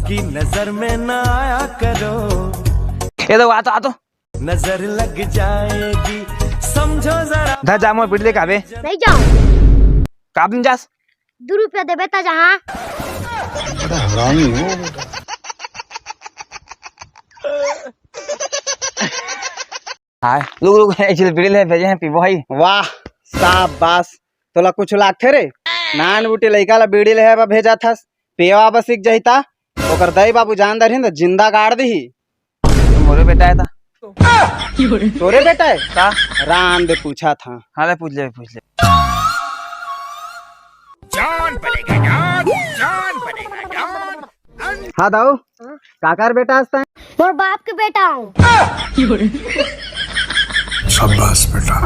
सबकी नजर में ना आया करो, ये तो आ तो नजर लग जाएगी समझो जरा। धा जामो पिटले काबे नहीं जाऊं। काबन जास 2 रुपया देबे ता जहां। बड़ा हरामी हो बेटा। हाय लोग एक्चुअली पिटले भेजे हैं पीबो भाई। वाह शाबाश, तोला कुछ लागथे रे। नान बूटी लइका ला बीड़ी ले बा भेजा थस, पेवा बस सीख जहिता ओकर दई बाबू जान दरहिन त जिंदा गाड़ दही। मोरे बेटा है था तोरे बेटा है का राम दे पूछा था। हाँ ले पूछ ले जान बनेगा जान बनेगा जान। हाँ दाऊ काकार बेटा हंसता है। मोर बाप के बेटा हूँ। शाबाश बेटा।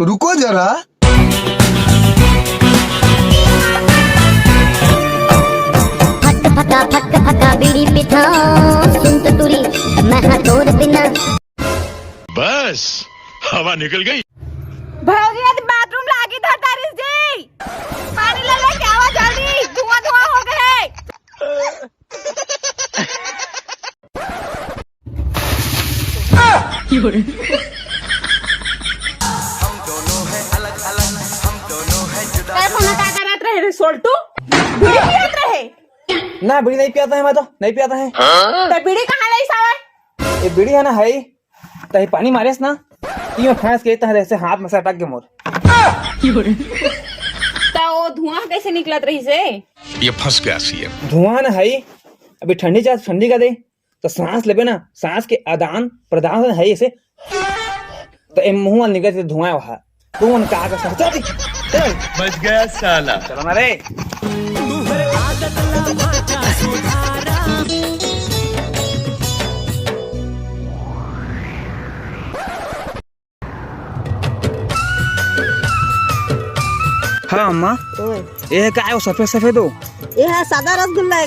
रुको जरा, फक फका बीड़ी पिथा सुन तो तुरी मैं तोर बिना। बस हवा निकल गई। भौजी आज बाथरूम लागी था तारिस जी, पानी ले ले क्या हुआ जल्दी, धुआं धुआं हो गए। रहे रे सोल्टू, बीड़ी पियत रहे ना बीड़ी नहीं पियाता है, मैं तो नहीं पियाता है। तो बीड़ी कहाँ ले सावे? ये बीड़ी है ना है तही पानी मारेस ना कि मैं फंस के तह ऐसे हाथ में से अटक के मोर। तो वो धुआं कैसे निकलत रही से? ये फंस गया सीएम। धुआं ना है अभी ठंडी चाह ठंडी का दे तो सांस लेबे ना, सांस के आदान प्रदान है ऐसे तो ए मुंह निकल से धुआं वहा तू मन का चल बच गया साला। चलो ना रे। हाँ अम्मा ये क्या है वो सफेद सफेद हो? ये है सादा रसगुल्ला है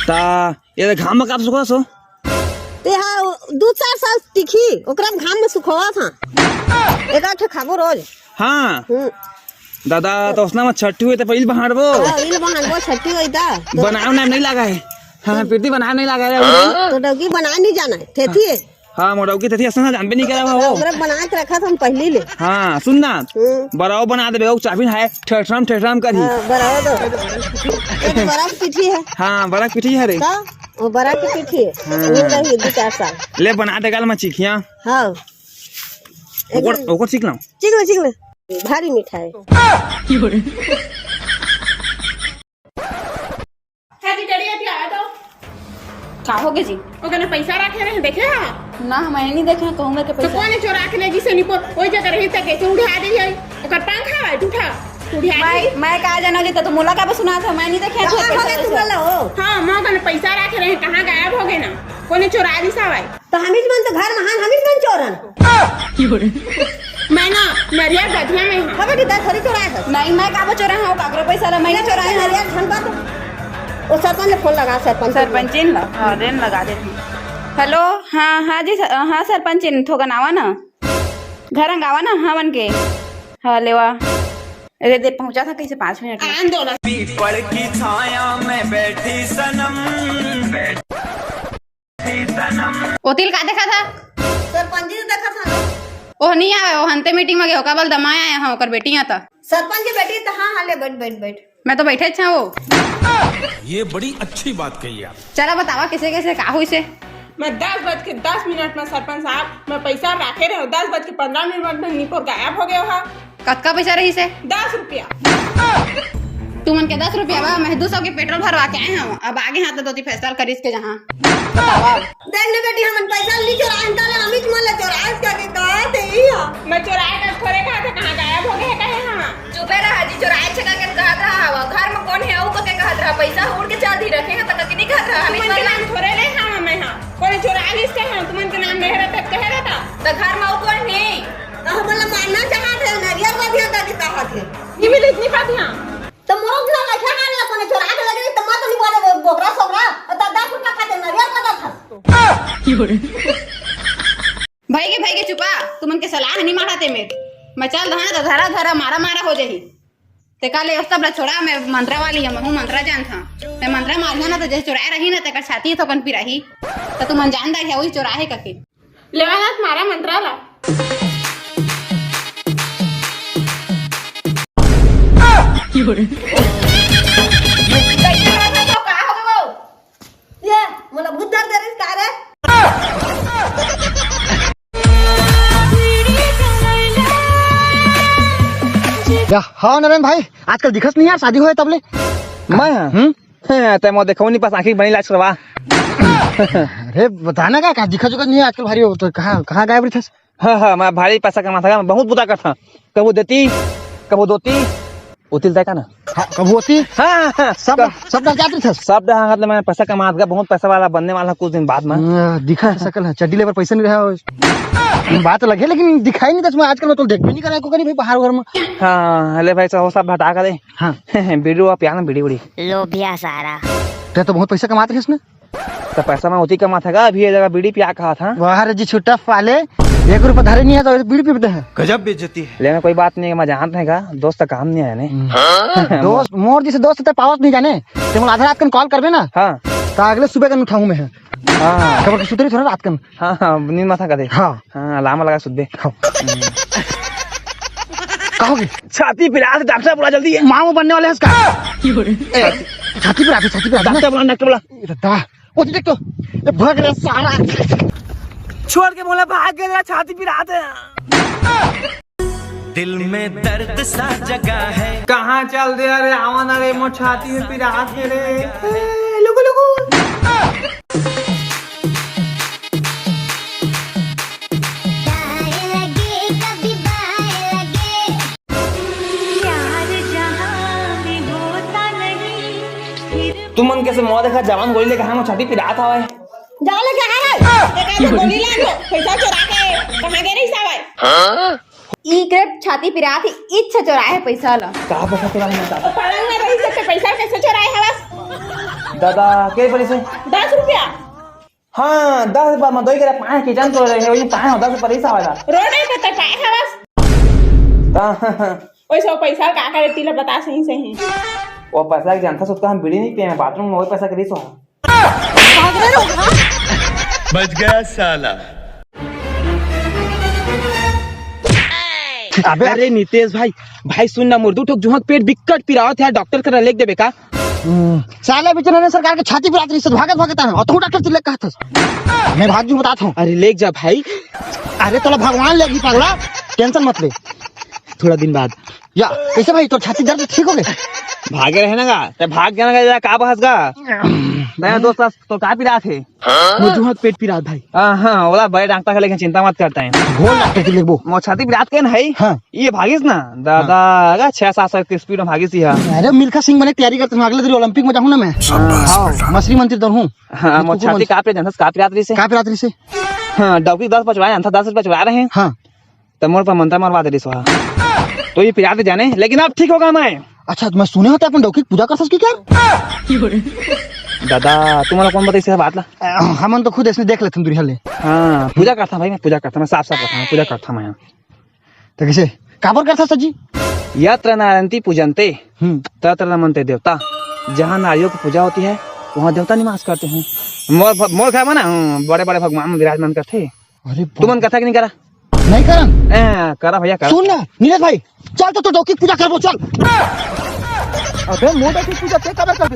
ता ये घाम में कब सुखा सो? ते हाँ 2-4 साल टिकी ओकरा में घाम में सुखवा था। एक आठ खाबो रोज। हाँ दादा तो उसना में छठी हुई तो पहले बहार वो इल बहान वो छठी होई ता बनाओ नाम नहीं लगा है। हाँ पीती बनाओ नहीं लगा है तो डगी बना नहीं जाना है थेथी है। हाँ मोड़ाऊ की थी असना जान भी नहीं करा वो ओकरा बना के रखा था हम पहले ले। हाँ सुनना बराओ बना दे बेगो चाबी है ठेठराम कर ही। बड़ा तो एक बड़ा की पिठी है। हाँ बड़ा पिठी है रे तो वो बड़ा की पिठी है वो रही 2-4 साल ले बना दे गाल में चिखिया। हाँ ओकर सीख लाऊं चिक ले भारी मीठा है। का हो गए जी? ओ कने पैसा रखे रहे देखे हां ना मैंने नहीं देखा, कहूंगा कि तो पैसा कौन चोरा के ले जिसे निपो ओई जगह रही त कैसे उठा दे है ओकर पंखा है उठा मैं कहा जाना जी तो मुला का सुना था, मैं नहीं देखा था पैसा तू वाला हो। हां मां कने पैसा रखे रहे कहां गायब हो गए ना कोने चोरा दी सावै तो हमीज मन तो घर महान हमीज मन चोरन मैं ना नरिया गधला में हां खबर दा थोड़ी चोराया था नहीं मैं का चोरा हूं कागरो पैसा ला मैंने चोरा है नरिया धन बात ओ सरपंच ने फोन लगा सरपंच इन ला हां रेन लगा देती। हेलो हाँ जी हाँ सरपंच इन थोगन आवा ना घर आवा ना हाँ मन के हाँ लेवा अरे दे पहुंचा था कैसे 5 मिनट में। आंदोलन पीपल की छाया में बैठी सनम ओ तिल का देखा था? सरपंच ने देखा था ओह नहीं आवे ओ हंते मीटिंग में गयो का बल दमाया आया हां ओकर बेटी आता सरपंच की बेटी तो हां ले बैठ मैं तो बैठे अच्छा वो। ये बड़ी अच्छी बात कही आप। चला बतावा कैसे कैसे का हुई से? मैं 10:10 में सरपंच साहब मैं पैसा रखे रहे 10:15 में निपो गायब हो गया हा। कतका पैसा रही से? 10 रुपया। तू मन के 10 रुपया बा मैं 200 के पेट्रोल भरवा के आए हम अब आगे हाथ दोती फैसला करिस के जहां बतावा। देख ले बेटी हम पैसा ली चोराए ताले हम ही मन ले चोराए के कहा थे या मैं चोराए का थोड़े कहा था कहां गायब हो गए कहे हां चुपे रहा जी चोराए छका के कहा रहा घर में कौन है ओ के कहा रहा पैसा उड़ के चांदी रखे हैं तक नहीं कहा रहा हम मन नाम थोड़े ले हां मैं हां कोई चोराए लिस के हां तुमन के नाम नहीं रहता कह रहा था तो घर में ओ कौन है तो हम बोला मानना चाहते हैं नरियर बाधिया का की कहा थे ये मिल इतनी बात हां तो मोग ना लखा मान ला कोने चोरा के लगे तो मत नहीं बोले बोगरा सोगरा तो 10 रुपया खाते नरियर का था भाई के चुपा तुमन के सलाह नहीं मारते मेरे मैं चल रहा तो धरा धरा मारा मारा हो जाही ते काले सब ला छोड़ा मैं मंत्रा वाली है मैं मंत्रा जान था ते मंत्रा मारना ना तो जैसे चुराए रही ना ते छाती तो कन पिराही तो तू मन जान दा है वही चुराहे कके लेवाना मारा मंत्रा ला ये मला भूत दर्द रे का रे या हाँ नरेंद्र भाई आजकल दिखत नहीं यार शादी हुए तबले मैं ते मो देखो नहीं पास आंखी बनी लाज करवा अरे बताना का दिखा जुखत नहीं है आजकल भारी हो तो कहाँ गायब रही थस हाँ मैं भारी पैसा कमाता मैं बहुत बुरा करता कबू देती कबू दोती उतिल तय का ना कब होती हाँ सब डर जाती थस सब मतलब मैं पैसा कमा गया बहुत पैसा वाला बनने वाला कुछ दिन बाद में दिखा सकल है चड्डी लेबर पैसा नहीं रहा बात लगे लेकिन दिखाई नहीं मैं आजकल मैं तो देख भी नहीं करा को करी भाई बाहर घर में हाँ ले भाई सब सब हटा कर दे हाँ वीडियो पियाना बीड़ी उड़ी लोभिया सारा ते तो बहुत पैसा कमाते थे इसने तो पैसा मैं उती कमा था अभी ये जगह बीड़ी पिया कहा था बाहर जी छुट्टा फाले 1 रुपया धरे नहीं है तो बीड़ी पीते हैं गजब बेइज्जती है। लेकिन कोई बात नहीं मैं जानते हैं का दोस्त का काम नहीं है ने दोस्त मोर जी से दोस्त ते पावत नहीं जाने ते मोला आधा रात कन कॉल करबे ना हाँ तो अगले सुबह कन उठाऊं मैं हाँ खबर की सुतरी थोड़ा रात कन हाँ नींद माथा कर दे हाँ हाँ लामा लगा सुध दे कहोगे छाती पिला दे डॉक्टर बुला जल्दी है मां बनने वाले हैं इसका छाती पे डॉक्टर बुला दा ओ देख तो ये भाग रे सारा छोड़ के बोला भाग गया छाती पिला दे दिल में दर्द सा जगह है कहाँ चल दे अरे आवन अरे मो छाती में पिला के रे लुगु लुगु तुम मन कैसे मुँह देखा जवान गोली लेके हम छाती पिला था भाई जाओ लेके आ रे एक गोली ला लो पैसा चुरा के कहां गए रे साहब ई क्रेट छाती पिरा थी इच्छा चुराए पैसा ला कहाँ पैसा चुरा मैं दादा पलंग में रही सकते पैसा कैसे चुराए है बस दादा के पैसे 10 रुपया हाँ 10 रुपया मैं दो ही करे पाए किचन तो रहे वही पाए 10 पैसा वाला रोड पे तो पाए है बस ओए सो पैसा का करे तिला बता सही सही वो पैसा की जानता सुटका हम बीड़ी नहीं पिए बाथरूम में वही पैसा करी सो बच गया साला। अबे अरे नितेश भाई भाई सुन ना मुर्दू ठोक जुहक पेट बिकट पिरावत है डॉक्टर करा लेके देबे का साले बेचारे सरकार के छाती पिरात रही से भागता है और तू डॉक्टर से लेके कहत मैं भाग जू बताता हूं अरे लेक जा भाई अरे तोला भगवान लेगी पागला टेंशन मत ले थोड़ा दिन बाद या कैसे भाई तो छाती दर्द ठीक हो गए भागे रहे ना का भाग गया ना का बहस गा नया दोस्त तो का पिरा थे वो जुहक पेट पिरात भाई हाँ बोला बड़े डॉक्टर का लेकिन चिंता मत करता है घोल डॉक्टर के लेबो मो छाती पिरात के ना है हाँ ये भागिस ना दादा अगर 6-7 की स्पीड में भागिस ही अरे मिल्खा सिंह बने तैयारी करते हूं अगले दिन ओलंपिक में जाऊं ना मैं हां मछली मंत्री दर हूं हाँ मो छाती का पिरात रही से का पिरात रही से हाँ डॉक्टर 10 पचवाए था 10 रुपए चुरा रहे हैं हां तो मोर पर मंत्र मरवा दे रही तो ये पिराते जाने लेकिन अब ठीक होगा मैं अच्छा मैं सुने होता अपन डॉक्टर पूजा कर सकती क्या दादा तुम्हारा कौन बताइए बात ला हमन तो खुद इसने देख लेते दूरी हले हाँ पूजा करता भाई मैं पूजा करता मैं साफ करता मैं पूजा करता मैं तो कैसे काबर करता सजी यत्र नारायणती पूजनते तत्र नमन्ते देवता जहाँ नारियों की पूजा होती है वहाँ देवता निवास करते हैं मोर खाए ना बड़े बड़े भगवान विराजमान करते अरे तुमन कथा कि नहीं करा नहीं करन करा भैया करा सुन ना नीरज भाई चल तो डॉक्टर की पूजा करबो चल अबे मोटा की पूजा ते कबर कर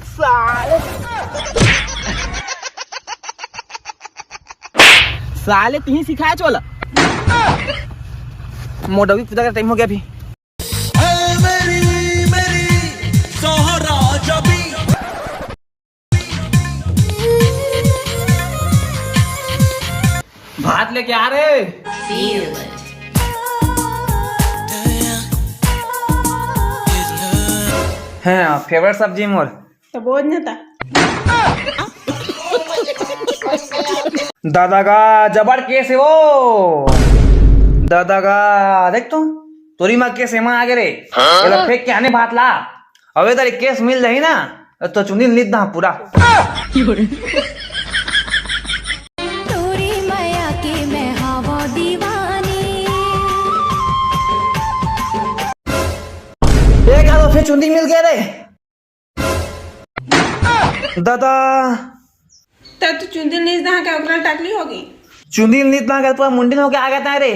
साले तू ही सिखाया चोला मोटा की पूजा का टाइम हो गया अभी भात लेके आ रहे हैं फेवरेट सब्जी मोर तो बोझ न था दादा का जबर केस है वो दादा का देख तू तोरी माँ केस माँ आगे रे ये फेंक के आने भात ला अबे तेरे केस मिल रही ना तो चुनी लीद ना पूरा में चुंदी मिल गया रे दादा तो तू चुंदी नीस दहा के ओकरा टकली होगी चुंदी नीत ना कर मुंडी होके आ गया था रे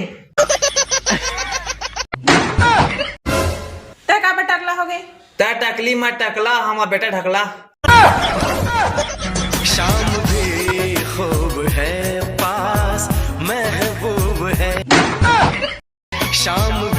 ते का पे टकला होगे ता टकली मैं टकला हमारा बेटा ढकला शाम भी खूब है पास महबूब है शाम